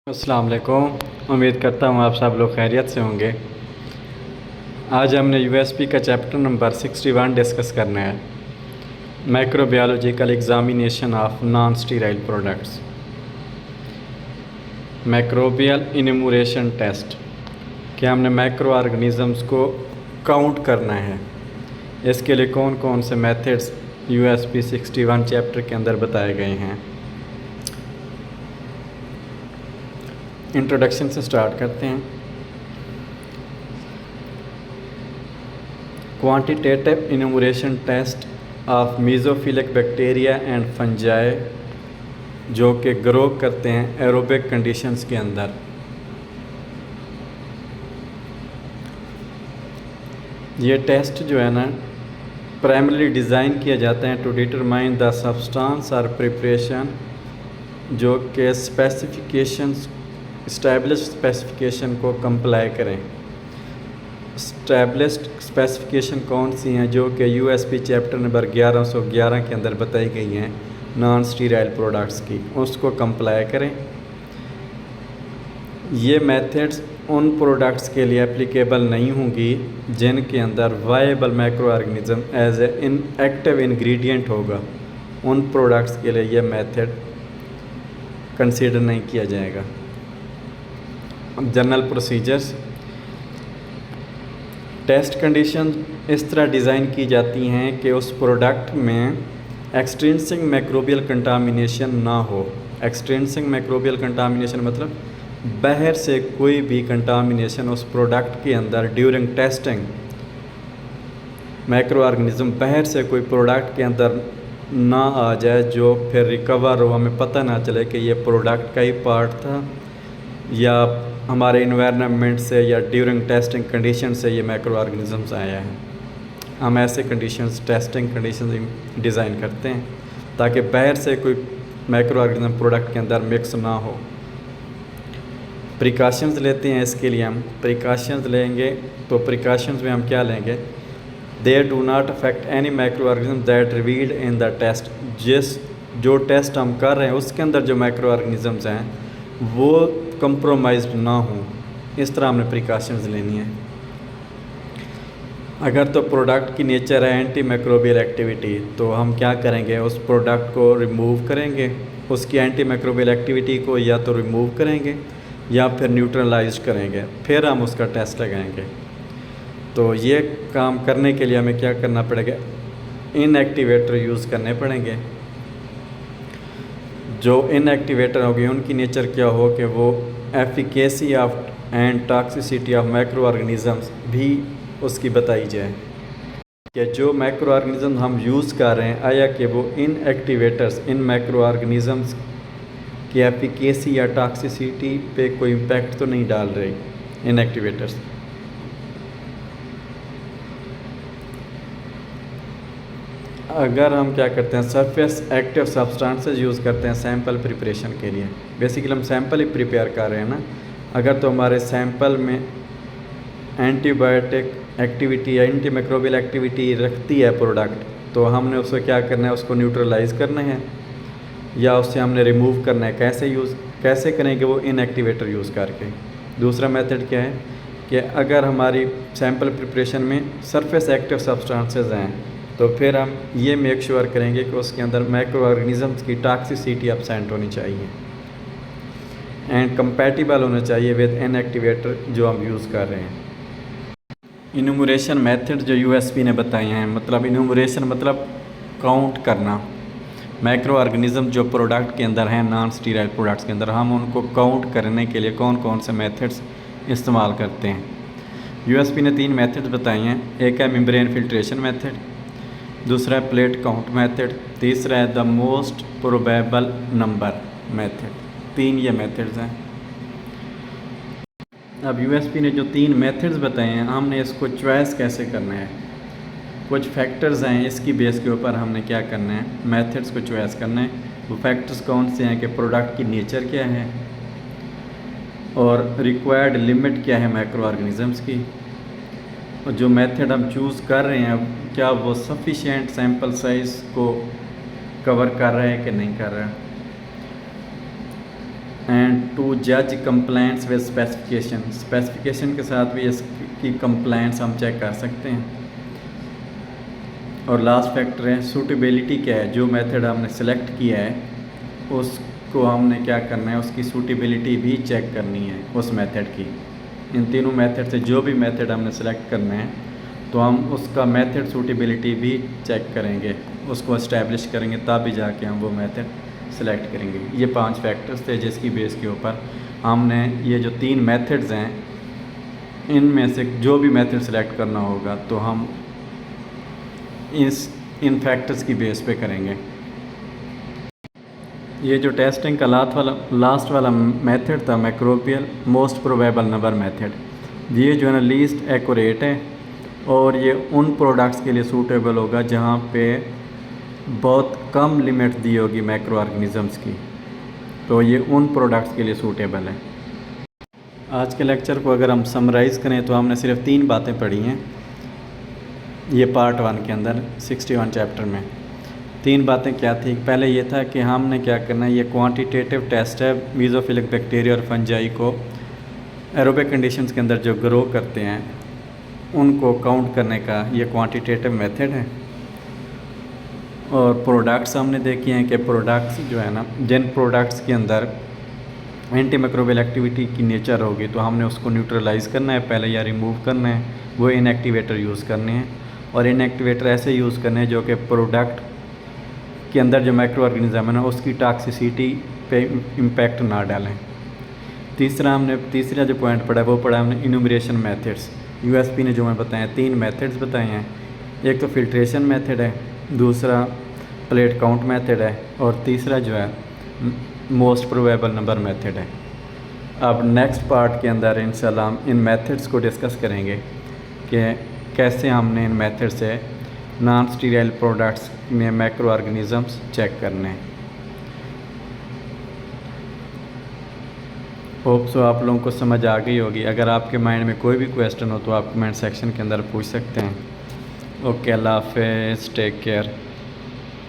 अस्सलाम वालेकुम। उम्मीद करता हूँ आप सब लोग खैरियत से होंगे। आज हमने यूएसपी का चैप्टर नंबर 61 डिस्कस करना है, microbiological examination of non sterile products, microbial enumeration test. कि हमने माइक्रो ऑर्गेनिज़म्स को काउंट करना है। इसके लिए कौन कौन से मेथड्स यूएसपी 61 चैप्टर के अंदर बताए गए हैं। इंट्रोडक्शन से स्टार्ट करते हैं। Quantitative enumeration test of mesophilic bacteria and fungi जो कि ग्रो करते हैं एरोबिक कंडीशंस के अंदर। ये टेस्ट जो है ना प्राइमरी डिज़ाइन किया जाता है टू डिटरमाइन द सब्सटेंस और प्रिपरेशन जो कि स्पेसिफिकेशंस इस्टेब्लिश्ड स्पेसिफिकेशन को कंप्लाई करें। इस्टेब्लिश्ड स्पेसिफिकेशन कौन सी हैं जो कि यूएसपी चैप्टर नंबर 1111 के अंदर बताई गई हैं नॉन स्टीराइल प्रोडक्ट्स की, उसको कंप्लाई करें। ये मेथड्स उन प्रोडक्ट्स के लिए एप्लीकेबल नहीं होंगी जिनके अंदर viable microorganism as a inactive ingredient होगा। उन प्रोडक्ट्स के लिए ये मेथड कंसीडर नहीं किया जाएगा। General procedures. टेस्ट कंडीशन इस तरह डिज़ाइन की जाती हैं कि उस प्रोडक्ट में एक्सट्रिंसिक माइक्रोबियल कंटामिनेशन ना हो। एक्सट्रिंसिक माइक्रोबियल कंटामिनेशन मतलब बाहर से कोई भी कंटामिनेशन उस प्रोडक्ट के अंदर ड्यूरिंग टेस्टिंग माइक्रो ऑर्गेनिज्म बाहर से कोई प्रोडक्ट के अंदर ना आ जाए जो फिर रिकवर हो, हमें पता ना चले कि ये प्रोडक्ट का ही पार्ट था या हमारे इन्वायरमेंट से या ड्यूरिंग टेस्टिंग कंडीशन से ये माइक्रो ऑर्गेनिजम्स आया है। हम ऐसे कंडीशंस टेस्टिंग कंडीशंस डिज़ाइन करते हैं ताकि बाहर से कोई माइक्रो ऑर्गेनिज्म प्रोडक्ट के अंदर मिक्स ना हो। प्रिकॉशंस लेते हैं। इसके लिए हम प्रिकॉशंस लेंगे तो प्रिकॉशंस में हम क्या लेंगे? They do not affect any microorganism that revealed in the test. जो टेस्ट हम कर रहे हैं उसके अंदर जो माइक्रो ऑर्गेनिजम्स हैं वो कंप्रोमाइज्ड ना हो, इस तरह हमने प्रिकॉशंस लेनी है। अगर तो प्रोडक्ट की नेचर है एंटी माइक्रोबियल एक्टिविटी तो हम क्या करेंगे? उस प्रोडक्ट को रिमूव करेंगे, उसकी एंटी माइक्रोबियल एक्टिविटी को या तो रिमूव करेंगे या फिर न्यूट्रलाइज करेंगे, फिर हम उसका टेस्ट लगाएंगे। तो ये काम करने के लिए हमें क्या करना पड़ेगा? इनएक्टिवेटर यूज़ करने पड़ेंगे। जो इनएक्टिवेटर होगी उनकी नेचर क्या हो कि वो efficacy of and toxicity of micro organisms भी उसकी बताई जाए कि जो माइक्रो ऑर्गेनिज्म हम यूज़ कर रहे हैं आया कि वो इनएक्टिवेटर्स इन माइक्रो ऑर्गेनिजम्स की एफिकेसी या टॉक्सिसिटी पे कोई इम्पैक्ट तो नहीं डाल रही इनएक्टिवेटर्स। अगर हम क्या करते हैं सरफेस एक्टिव सब्सटेंसेस यूज़ करते हैं सैंपल प्रिपरेशन के लिए। बेसिकली हम सैंपल ही प्रिपेयर कर रहे हैं ना। अगर तो हमारे सैंपल में एंटीबायोटिक एक्टिविटी या एंटी माइक्रोबियल एक्टिविटी रखती है प्रोडक्ट तो हमने उसको क्या करना है? उसको न्यूट्रलाइज करना है या उससे हमने रिमूव करना है। कैसे करेंगे? वो इनएक्टिवेटर यूज़ करके। दूसरा मेथड क्या है कि अगर हमारी सैंपल प्रिपरेशन में सरफेस एक्टिव सब्सटेंसेस हैं तो फिर हम ये मेक श्योर करेंगे कि उसके अंदर माइक्रो ऑर्गेनिजम्स की टॉक्सिसिटी एब्सेंट होनी चाहिए एंड कंपैटिबल होना चाहिए विद इनएक्टिवेटर जो हम यूज़ कर रहे हैं। इन्यूमरेशन मेथड जो यूएसपी ने बताए हैं, मतलब इन्यूमरेशन मतलब काउंट करना। माइक्रो ऑर्गेनिज्म जो प्रोडक्ट के अंदर हैं नॉन स्टीराइल प्रोडक्ट्स के अंदर, हम उनको काउंट करने के लिए कौन कौन से मेथड्स इस्तेमाल करते हैं। यूएसपी ने 3 मेथड्स बताए हैं। एक है मेम्ब्रेन फिल्ट्रेशन मेथड, दूसरा है प्लेट काउंट मेथड, तीसरा है the most probable number method. 3 ये मेथड्स हैं। अब यूएसपी ने जो 3 मेथड्स बताए हैं हमने इसको चॉइस कैसे करना है? कुछ फैक्टर्स हैं, इसकी बेस के ऊपर हमने क्या करना है? मेथड्स को चॉइस करना है। वो फैक्टर्स कौन से हैं कि प्रोडक्ट की नेचर क्या है और रिक्वायर्ड लिमिट क्या है माइक्रो ऑर्गेनिजम्स की, और जो मेथड हम चूज़ कर रहे हैं क्या वो सफिशिएंट सैंपल साइज़ को कवर कर रहा है कि नहीं कर रहा है, एंड टू जज कंप्लायंस विद स्पेसिफिकेशन, स्पेसिफिकेशन के साथ भी इसकी कंप्लायंस हम चेक कर सकते हैं। और लास्ट फैक्टर है सूटेबिलिटी, क्या है, जो मेथड हमने सेलेक्ट किया है उसको हमने क्या करना है, उसकी सूटेबिलिटी भी चेक करनी है उस मेथड की। इन तीनों मेथड से जो भी मेथड हमने सेलेक्ट करना है तो हम उसका मेथड सूटेबिलिटी भी चेक करेंगे, उसको इस्टेब्लिश करेंगे, तब भी जाके हम वो मेथड सेलेक्ट करेंगे। ये 5 फैक्टर्स थे जिसकी बेस के ऊपर हमने ये जो 3 मेथड्स हैं इनमें से जो भी मेथड सेलेक्ट करना होगा तो हम इन फैक्टर्स की बेस पे करेंगे। ये जो टेस्टिंग का लास्ट वाला मेथड था मैक्रोबियल मोस्ट प्रोबेबल नंबर मेथड, ये जो है ना लीस्ट एक्यूरेट है और ये उन प्रोडक्ट्स के लिए सूटेबल होगा जहाँ पे बहुत कम लिमिट दी होगी मैक्रो ऑर्गेनिज़म्स की, तो ये उन प्रोडक्ट्स के लिए सूटेबल है। आज के लेक्चर को अगर हम समराइज़ करें तो हमने सिर्फ 3 बातें पढ़ी हैं ये पार्ट 1 के अंदर 61 चैप्टर में। 3 बातें क्या थी, पहले ये था कि हमने क्या करना है, ये क्वांटिटेटिव टेस्ट है मीज़ोफिलिक बैक्टीरिया और फंजाई को एरोबिक कंडीशंस के अंदर जो ग्रो करते हैं उनको काउंट करने का ये क्वांटिटेटिव मेथड है। और प्रोडक्ट्स हमने देखे हैं कि प्रोडक्ट्स जो है ना, जिन प्रोडक्ट्स के अंदर एंटी माइक्रोबियल एक्टिविटी की नेचर होगी तो हमने उसको न्यूट्रलाइज़ करना है पहले या रिमूव करना है, वो इनएक्टिवेटर यूज़ करने हैं। और इनएक्टिवेटर ऐसे यूज़ करने हैं जो कि प्रोडक्ट के अंदर जो माइक्रो ऑर्गेनिज़म है ना उसकी टॉक्सिसिटी पे इम्पैक्ट ना डालें। तीसरा जो पॉइंट पढ़ा वो पढ़ा हमने इन्यूमरेशन मेथड्स। यूएसपी ने जो मैं बताया 3 मेथड्स बताए हैं, एक तो फिल्ट्रेशन मेथड है, दूसरा प्लेट काउंट मेथड है और तीसरा जो है मोस्ट प्रोबेबल नंबर मेथड है। अब नेक्स्ट पार्ट के अंदर इंशाल्लाह हम इन मेथड्स को डिस्कस करेंगे कि कैसे हमने इन मेथड से नॉन स्टीराइल प्रोडक्ट्स में मैक्रो ऑर्गेनिज़म्स चेक करने हैं। होप सो आप लोगों को समझ आ गई होगी। अगर आपके माइंड में कोई भी क्वेश्चन हो तो आप कमेंट सेक्शन के अंदर पूछ सकते हैं। ओके, अल्लाह हाफ़िज़, टेक केयर।